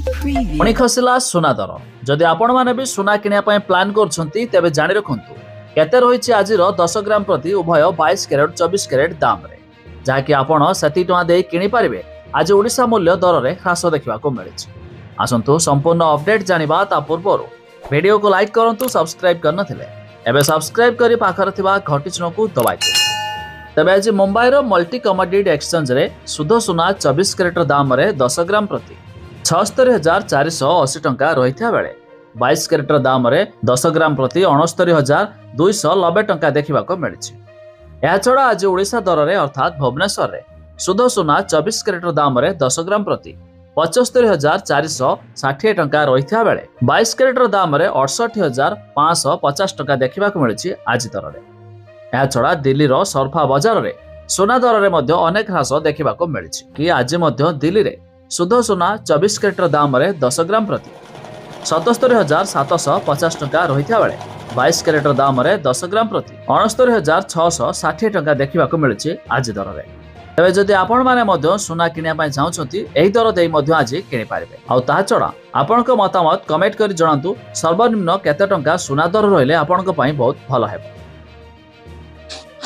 पुणी खसला सुना दर जदि आपण माने भी सुना किनिया प्लान करछंती तेबे जानि रखंतु केते रहिछि आजिर 10 ग्राम प्रति उभय 22 कैरेट 24 कैरेट दाम रे जाकि आपण 70 टका दे किनि पारिबे। आज ओडिशा मूल्य दर रे ह्रास देखा मिली। आसंतु संपूर्ण अपडेट जानिबा ता पूर्व वीडियो को लाइक करंतु सब्सक्राइब करनथिले एबे सब्सक्राइब करी पाखर थिबा घंटी चिन्ह को दबाइतु। तबे आज मुंबई रो मल्टी कमोडिटी एक्सचेंज रे शुद्ध सुना 24 कैरेट दाम रे 10 ग्राम प्रति 76,480 टंका रहिथा बेले 22 कैरेट दाम रे 10 ग्राम प्रति 69,290 टंका देखा मिली। यह छड़ा आज ओडिशा दर रे अर्थात भुवनेश्वर रे शुद्ध सुना 24 कैरेट दाम रे 10 ग्राम प्रति 75,460 टंका रहिथा बेले 22 कैरेट दाम रे 68,550 टंका देखा मिली आज दर रे। यह छड़ा दिल्ली रो सरफा बाजार रे सोना दर रे मध्य अनेक ह्रास देखा मिली कि आज मध्य दिल्ली रे शुद्ध सुना 24 कैरेट दाम रे 10 ग्राम प्रति 77,750 टंका रहिथा बेले 22 कैरेट दाम रे 10 ग्राम प्रति 69,660 टंका देखा मिली आज दर रे। तेबे जदि आपण माने मध्य सुना किनिया पय चाहउछंती एही दर देई मध्य आज किनि पारिबे। आ ता छडा आपनक मतामत कमेंट करी जणांतु सर्वनिम्न केते टंका सुना दर रहले आपनक पय बहुत भलो हेबो।